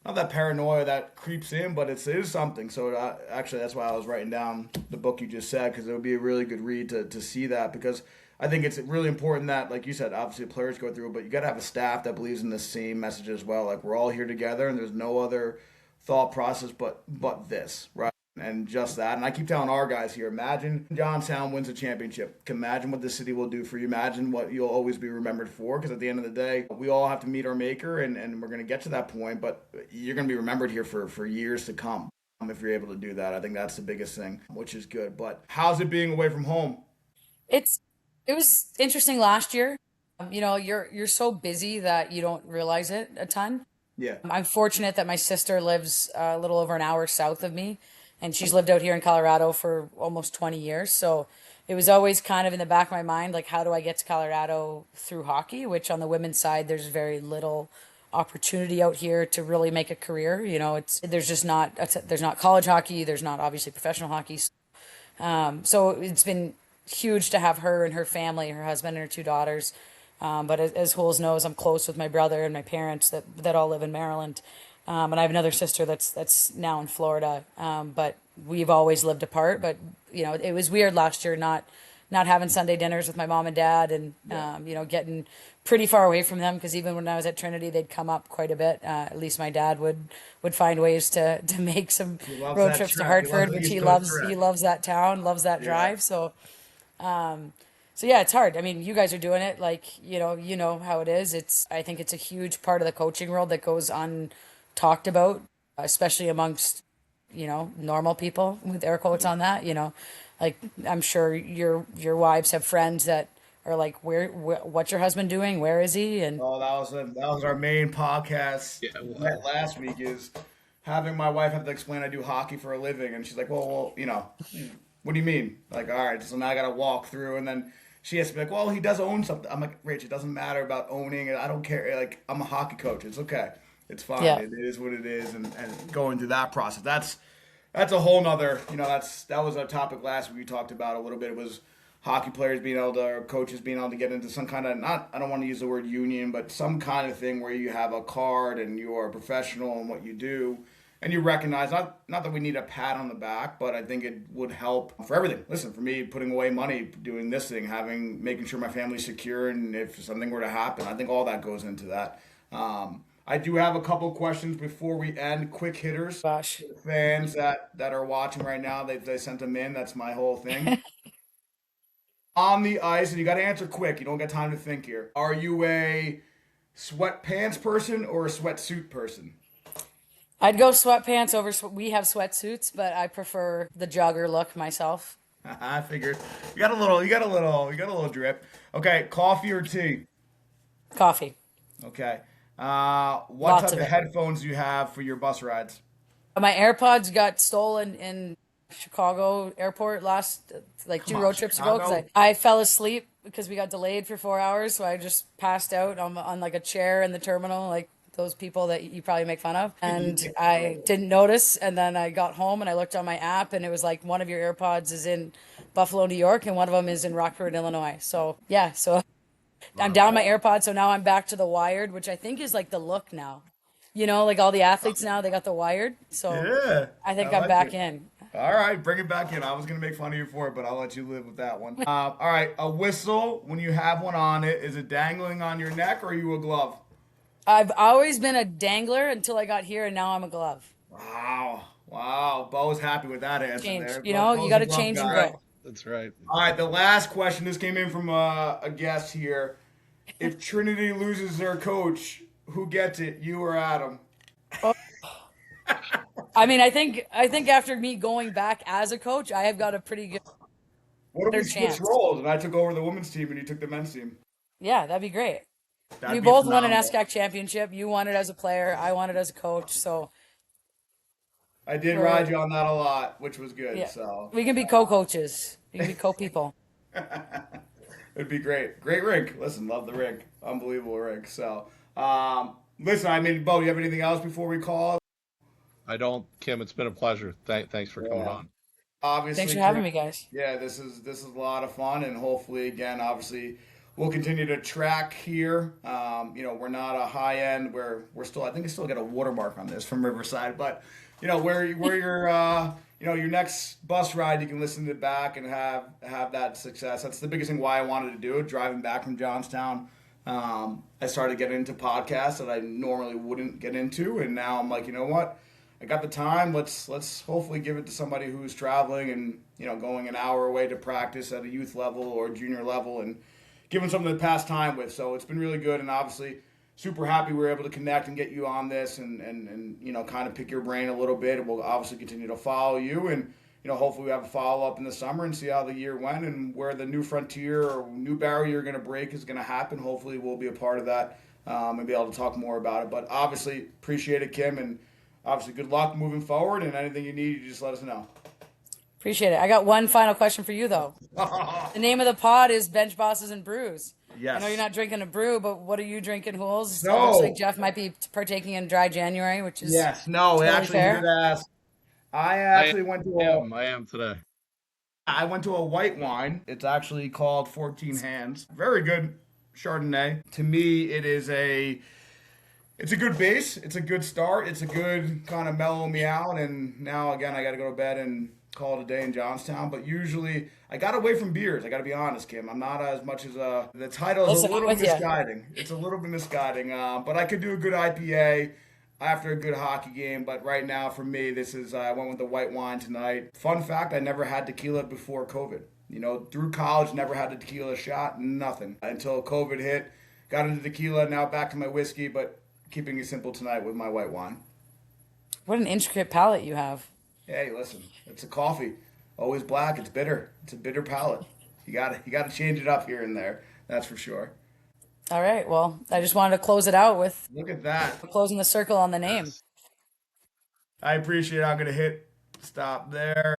[SPEAKER 1] not that paranoia that creeps in, but it is something. So actually, that's why I was writing down the book you just said because it would be a really good read to see that because I think it's really important that, like you said, obviously players go through, but you got to have a staff that believes in the same message as well. Like we're all here together, and there's no other thought process but this, right? And just that. And I keep telling our guys here, imagine Johnstown wins a championship. Imagine what the city will do for you. Imagine what you'll always be remembered for. Because at the end of the day, we all have to meet our maker, and we're going to get to that point. But you're going to be remembered here for years to come if you're able to do that. I think that's the biggest thing, which is good. But how's it being away from home?
[SPEAKER 3] It's it was interesting last year. You're so busy that you don't realize it a ton.
[SPEAKER 1] Yeah.
[SPEAKER 3] I'm fortunate that my sister lives a little over an hour south of me, and she's lived out here in Colorado for almost 20 years. So it was always kind of in the back of my mind, like, how do I get to Colorado through hockey? Which on the women's side, there's very little opportunity out here to really make a career. It's there's just not there's not college hockey, there's not obviously professional hockey. So it's been huge to have her and her family, her husband and her two daughters. But as Holes knows, I'm close with my brother and my parents that all live in Maryland. And I have another sister that's now in Florida. But we've always lived apart. But it was weird last year not having Sunday dinners with my mom and dad, and getting pretty far away from them because even when I was at Trinity, they'd come up quite a bit. At least my dad would find ways to make some
[SPEAKER 1] He loves
[SPEAKER 3] road
[SPEAKER 1] that
[SPEAKER 3] trips to
[SPEAKER 1] trek. He loves
[SPEAKER 3] Hartford,
[SPEAKER 1] the
[SPEAKER 3] which
[SPEAKER 1] East
[SPEAKER 3] he
[SPEAKER 1] Coast
[SPEAKER 3] loves. He
[SPEAKER 1] trek.
[SPEAKER 3] loves that town, loves that
[SPEAKER 1] Yeah.
[SPEAKER 3] drive. So yeah, it's hard. I mean, you guys are doing it, like, you know how it is. I think it's a huge part of the coaching world that goes untalked about, especially amongst, normal people, with air quotes on that. Like, I'm sure your wives have friends that are like, what's your husband doing? Where is he? And
[SPEAKER 1] Oh, that was our main podcast
[SPEAKER 2] Yeah,
[SPEAKER 1] net last week is having my wife have to explain I do hockey for a living, and she's like, well, what do you mean? Like, all right, so now I got to walk through, and then she has to be like, well, he does own something. I'm like, Rach, it doesn't matter about owning it. I don't care. Like, I'm a hockey coach. It's okay. It's fine.
[SPEAKER 3] yeah.
[SPEAKER 1] It is what it is, and going through that process. That's a whole nother. That was a topic last week we talked about a little bit. It was hockey players being able to, or coaches being able to get into some kind of, not, I don't want to use the word union, but some kind of thing where you have a card and you are a professional in what you do, and you recognize, not that we need a pat on the back, but I think it would help for everything. Listen, for me, putting away money, doing this thing, making sure my family's secure, and if something were to happen, I think all that goes into that. I do have a couple questions before we end. Quick hitters.
[SPEAKER 3] Gosh.
[SPEAKER 1] Fans that are watching right now, they sent them in. That's my whole thing. On the ice, and you got to answer quick. You don't got time to think here. Are you a sweatpants person or a sweatsuit person?
[SPEAKER 3] I'd go sweatpants over. We have sweatsuits, but I prefer the jogger look myself.
[SPEAKER 1] I figured you got a little drip. Okay, coffee or tea?
[SPEAKER 3] Coffee,
[SPEAKER 1] Okay. What
[SPEAKER 3] lots
[SPEAKER 1] type
[SPEAKER 3] of
[SPEAKER 1] of
[SPEAKER 3] it.
[SPEAKER 1] headphones do you have for your bus rides?
[SPEAKER 3] My AirPods got stolen in Chicago airport last, like,
[SPEAKER 1] Come
[SPEAKER 3] two
[SPEAKER 1] on,
[SPEAKER 3] road trips ago because
[SPEAKER 1] Chicago.
[SPEAKER 3] I fell asleep because we got delayed for 4 hours. So I just passed out on like a chair in the terminal, like those people that you probably make fun of. And I didn't notice. And then I got home and I looked on my app and it was like one of your AirPods is in Buffalo, New York, and one of them is in Rockford, Illinois. So yeah, so I'm down my AirPods. So now I'm back to the wired, which I think is like the look now. Like all the athletes now, they got the wired. So
[SPEAKER 1] Yeah,
[SPEAKER 3] I
[SPEAKER 1] I
[SPEAKER 3] think I'm
[SPEAKER 1] like
[SPEAKER 3] back
[SPEAKER 1] it.
[SPEAKER 3] in.
[SPEAKER 1] All right, bring it back in. I was gonna make fun of you for it, but I'll let you live with that one. All right, a whistle when you have one on it, is it dangling on your neck or are you a glove?
[SPEAKER 3] I've always been a dangler until I got here, and now I'm a glove.
[SPEAKER 1] Wow, wow. Bo was happy with that answer
[SPEAKER 3] Change.
[SPEAKER 1] there.
[SPEAKER 3] You
[SPEAKER 1] Bo's
[SPEAKER 3] got
[SPEAKER 1] a
[SPEAKER 3] to
[SPEAKER 1] glove
[SPEAKER 3] change and
[SPEAKER 1] guy.
[SPEAKER 3] grow.
[SPEAKER 2] that's right.
[SPEAKER 1] All right, the last question. This came in from a guest here. If Trinity loses their coach, who gets it? You or Adam?
[SPEAKER 3] I mean, I think after me going back as a coach, I have got a pretty good
[SPEAKER 1] What if we
[SPEAKER 3] better
[SPEAKER 1] switched
[SPEAKER 3] chance.
[SPEAKER 1] roles and I took over the women's team and you took the men's team?
[SPEAKER 3] Yeah, that'd be great. We
[SPEAKER 1] That'd be
[SPEAKER 3] both won an
[SPEAKER 1] phenomenal.
[SPEAKER 3] SCAC championship. You won it as a player. I won it as a coach. So
[SPEAKER 1] I did
[SPEAKER 3] we're
[SPEAKER 1] ride you on that a lot, which was good.
[SPEAKER 3] yeah,
[SPEAKER 1] So
[SPEAKER 3] we can be co-coaches. We can be co-people.
[SPEAKER 1] It'd be great. Great rink. Listen, love the rink. Unbelievable rink. So, listen, I mean, Bo, you have anything else before we call it?
[SPEAKER 2] I don't, Kim. It's been a pleasure. Thanks for coming
[SPEAKER 1] Yeah.
[SPEAKER 2] on.
[SPEAKER 3] Thanks
[SPEAKER 1] Obviously,
[SPEAKER 3] for
[SPEAKER 1] Kim,
[SPEAKER 3] having me, guys.
[SPEAKER 1] yeah, this is a lot of fun, and hopefully, again, obviously, we'll continue to track here. We're not a high end. We're still. I think I still get a watermark on this from Riverside, but where your your next bus ride, you can listen to it back and have that success. That's the biggest thing why I wanted to do it. Driving back from Johnstown, I started getting into podcasts that I normally wouldn't get into, and now I'm like, you know what? I got the time. Let's hopefully give it to somebody who's traveling and going an hour away to practice at a youth level or junior level and give them something to pass time with. So it's been really good, and obviously super happy we were able to connect and get you on this and kind of pick your brain a little bit. And we'll obviously continue to follow you and hopefully we have a follow up in the summer and see how the year went and where the new frontier or new barrier you're going to break is going to happen. Hopefully we'll be a part of that and be able to talk more about it. But obviously appreciate it, Kim, and obviously, good luck moving forward, and anything you need, you just let us know.
[SPEAKER 3] Appreciate it. I got one final question for you, though. The name of the pod is Bench Bosses and Brews. I know you're
[SPEAKER 1] Yes.
[SPEAKER 3] not drinking a brew, but what are you drinking, Hools? It looks like
[SPEAKER 1] No.
[SPEAKER 3] Jeff might be partaking in dry January, which is
[SPEAKER 1] Yes. No.
[SPEAKER 3] totally
[SPEAKER 1] Actually, you did
[SPEAKER 3] fair.
[SPEAKER 1] ask. I
[SPEAKER 2] I
[SPEAKER 1] actually went to a.
[SPEAKER 2] I am today.
[SPEAKER 1] I went to a white wine. It's actually called 14 Hands. Very good Chardonnay. To me, it is a. It's a good base. It's a good start. It's a good kind of mellow me out. And now again, I got to go to bed and call it a day in Johnstown. But usually, I got away from beers. I got to be honest, Kim. I'm not as much as the title is a
[SPEAKER 3] Listen, I'm
[SPEAKER 1] little
[SPEAKER 3] with you.
[SPEAKER 1] misguiding. It's a little bit misguiding. But I could do a good IPA after a good hockey game. But right now, for me, this is I went with the white wine tonight. Fun fact: I never had tequila before COVID. Through college, never had a tequila shot. Nothing until COVID hit. Got into tequila. Now back to my whiskey, but keeping it simple tonight with my white wine.
[SPEAKER 3] What an intricate palate you have.
[SPEAKER 1] Hey, listen, it's a coffee. Always black. It's bitter. It's a bitter palate. You got to change it up here and there. That's for sure.
[SPEAKER 3] All right. Well, I just wanted to close it out with
[SPEAKER 1] Look at that.
[SPEAKER 3] closing the circle on the name.
[SPEAKER 2] Yes.
[SPEAKER 1] I appreciate it. I'm gonna hit stop there.